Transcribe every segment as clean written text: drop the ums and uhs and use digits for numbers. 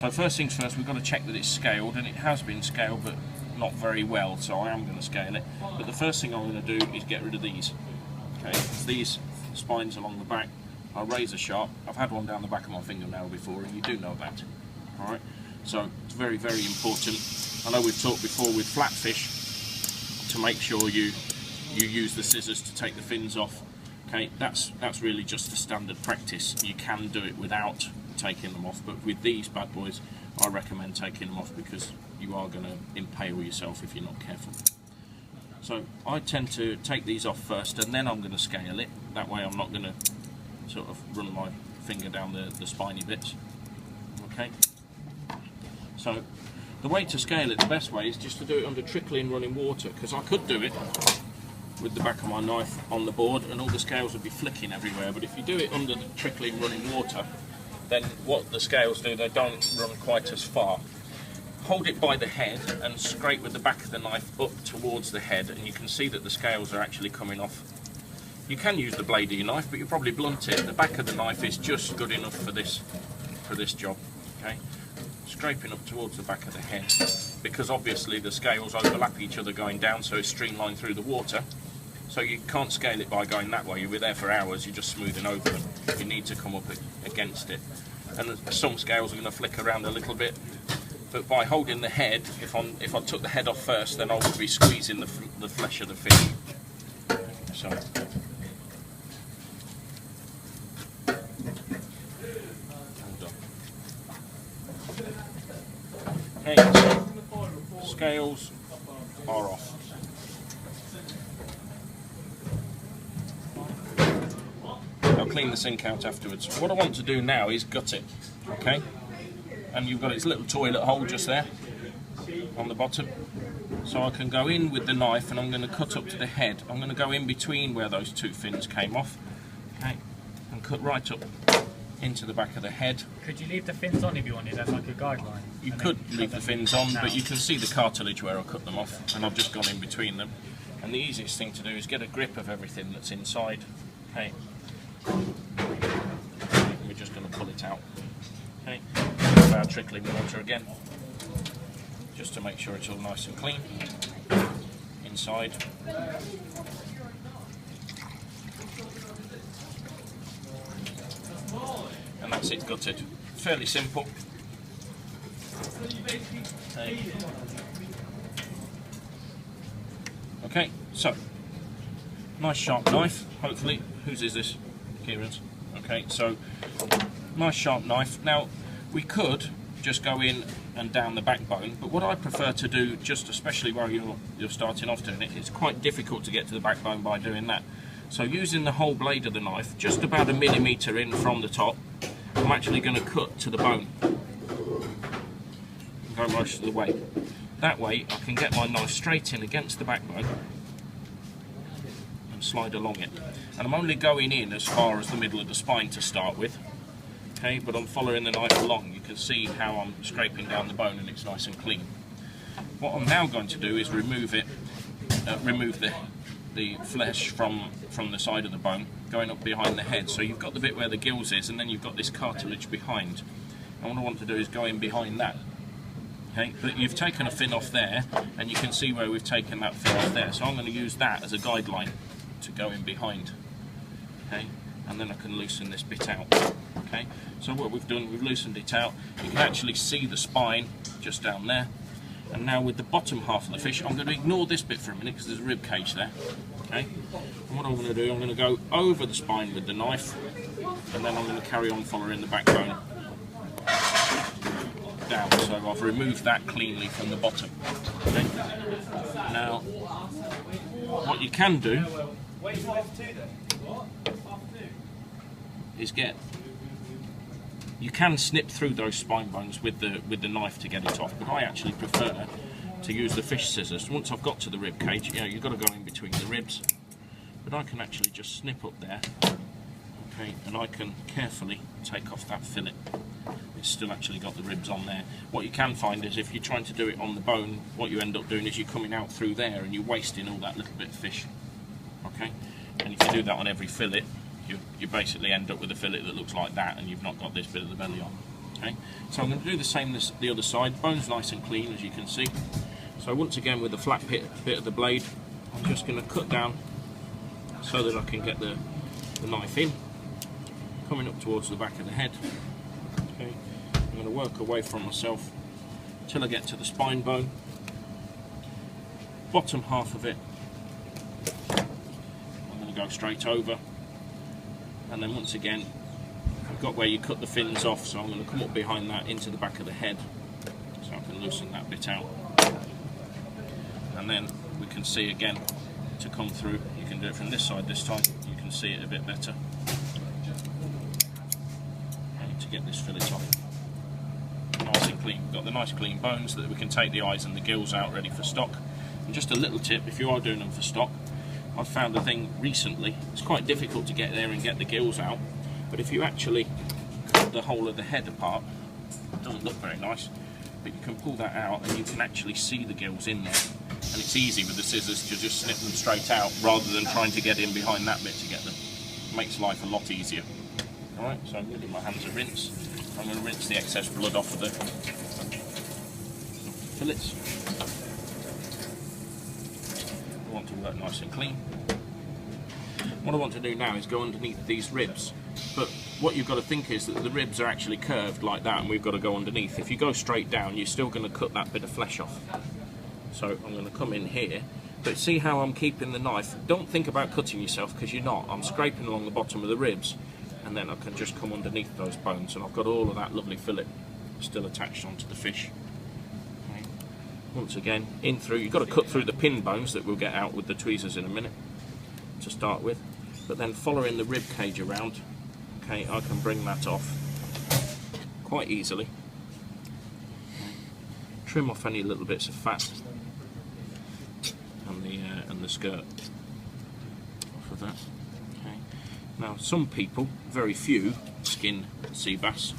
So first things first, we've got to check that it's scaled, and it has been scaled but not very well, so I am going to scale it. But the first thing I'm going to do is get rid of these. Okay, it's these spines along the back are razor sharp. I've had one down the back of my fingernail before, and you do know that. Alright, so it's very, very important. I know we've talked before with flatfish to make sure you use the scissors to take the fins off. Okay, that's really just a standard practice. You can do it without taking them off, but with these bad boys I recommend taking them off because you are going to impale yourself if you're not careful. So I tend to take these off first, and then I'm going to scale it. That way I'm not going to sort of run my finger down the spiny bits. Okay, so the way to scale it, the best way, is just to do it under trickling running water, because I could do it with the back of my knife on the board and all the scales would be flicking everywhere, but if you do it under the trickling running water, then what the scales do, they don't run quite as far. Hold it by the head and scrape with the back of the knife up towards the head, and you can see that the scales are actually coming off. You can use the blade of your knife, but you'll probably blunt it. The back of the knife is just good enough for this job. Okay, scraping up towards the back of the head, because obviously the scales overlap each other going down, so it's streamlined through the water. So you can't scale it by going that way. You'll be there for hours, you're just smoothing over them. You need to come up against it. And some scales are going to flick around a little bit, but by holding the head, if I took the head off first, then I would be squeezing the flesh of the fish. So. Okay, so scales are off. I'll clean the sink out afterwards. What I want to do now is gut it, okay? And you've got its little toilet hole just there on the bottom. So I can go in with the knife and I'm going to cut up to the head. I'm going to go in between where those two fins came off, okay? And cut right up into the back of the head. Could you leave the fins on if you wanted, as like a guideline? You could leave the fins on, but you can see the cartilage where I cut them off, and I've just gone in between them. And the easiest thing to do is get a grip of everything that's inside. Okay. We're just going to pull it out. Okay. With our trickling water again, just to make sure it's all nice and clean inside. And that's it, gutted. Fairly simple. Okay, so nice sharp knife, hopefully. Whose is this? Kieran's. Okay, so nice sharp knife. Now we could just go in and down the backbone, but what I prefer to do, just especially while you're starting off doing it, it's quite difficult to get to the backbone by doing that. So using the whole blade of the knife, just about 1 millimetre in from the top, I'm actually going to cut to the bone. Go most of the way. That way I can get my knife straight in against the backbone and slide along it. And I'm only going in as far as the middle of the spine to start with. Okay, but I'm following the knife along. You can see how I'm scraping down the bone and it's nice and clean. What I'm now going to do is remove the flesh from the side of the bone, going up behind the head. So you've got the bit where the gills is, and then you've got this cartilage behind. And what I want to do is go in behind that. Okay, but you've taken a fin off there, and you can see where we've taken that fin off there. So I'm going to use that as a guideline to go in behind. Okay, and then I can loosen this bit out. Okay, so what we've done, we've loosened it out. You can actually see the spine just down there. And now with the bottom half of the fish, I'm going to ignore this bit for a minute because there's a rib cage there. Okay, and what I'm going to do, I'm going to go over the spine with the knife, and then I'm going to carry on following the backbone down. So I've removed that cleanly from the bottom. Okay. Now, what you can do is you can snip through those spine bones with the knife to get it off, but I actually prefer to use the fish scissors. Once I've got to the rib cage, you've got to go in between the ribs, but I can actually just snip up there, okay, and I can carefully take off that fillet. It's still actually got the ribs on there. What you can find is if you're trying to do it on the bone, what you end up doing is you're coming out through there and you're wasting all that little bit of fish. Okay, and if you do that on every fillet, you basically end up with a fillet that looks like that, and you've not got this bit of the belly on. Okay, so I'm going to do the same as the other side. Bone's nice and clean, as you can see. So once again, with the flat bit of the blade, I'm just going to cut down so that I can get the knife in, coming up towards the back of the head. Okay, I'm going to work away from myself until I get to the spine bone, bottom half of it. I'm going to go straight over, and then once again, I've got where you cut the fins off, so I'm going to come up behind that into the back of the head, so I can loosen that bit out. And then we can see again to come through. You can do it from this side this time. You can see it a bit better. And to get this fillet off, nice and clean. We've got the nice clean bones so that we can take the eyes and the gills out ready for stock. And just a little tip: if you are doing them for stock, I've found a thing recently. It's quite difficult to get there and get the gills out, but if you actually cut the whole of the head apart, it doesn't look very nice. But you can pull that out and you can actually see the gills in there. And it's easy with the scissors to just snip them straight out rather than trying to get in behind that bit to get them. It makes life a lot easier. Alright, so I'm going to give my hands a rinse. I'm going to rinse the excess blood off of the fillets. I want to work nice and clean. What I want to do now is go underneath these ribs. But what you've got to think is that the ribs are actually curved like that, and we've got to go underneath. If you go straight down, you're still going to cut that bit of flesh off. So I'm going to come in here, but see how I'm keeping the knife. Don't think about cutting yourself, because you're not. I'm scraping along the bottom of the ribs, and then I can just come underneath those bones, and I've got all of that lovely fillet still attached onto the fish. Okay. Once again, in through. You've got to cut through the pin bones that we'll get out with the tweezers in a minute to start with, but then following the rib cage around, okay, I can bring that off quite easily. Trim off any little bits of fat and the skirt off of that. Okay. Now, some people, very few, skin sea bass.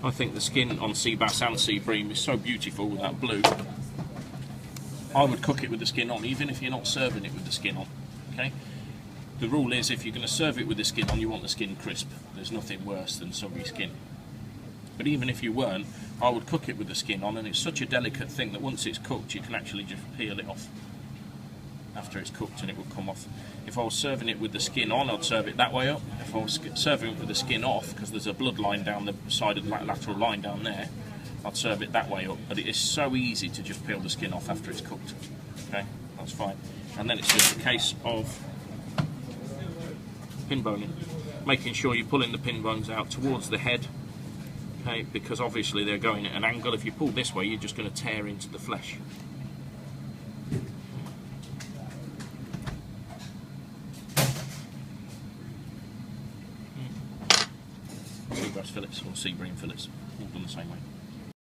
I think the skin on sea bass and sea bream is so beautiful with that blue. I would cook it with the skin on, even if you're not serving it with the skin on. Okay. The rule is, if you're going to serve it with the skin on, you want the skin crisp. There's nothing worse than soggy skin. But even if you weren't, I would cook it with the skin on, and it's such a delicate thing that once it's cooked, you can actually just peel it off after it's cooked, and it will come off. If I was serving it with the skin on, I'd serve it that way up. If I was serving it with the skin off, because there's a blood line down the side of the lateral line down there, I'd serve it that way up. But it is so easy to just peel the skin off after it's cooked. Okay, that's fine. And then it's just a case of pin boning, making sure you're pulling the pin bones out towards the head. Okay, because obviously they're going at an angle. If you pull this way, you're just going to tear into the flesh. Sea bass fillets or sea bream fillets, all done the same way.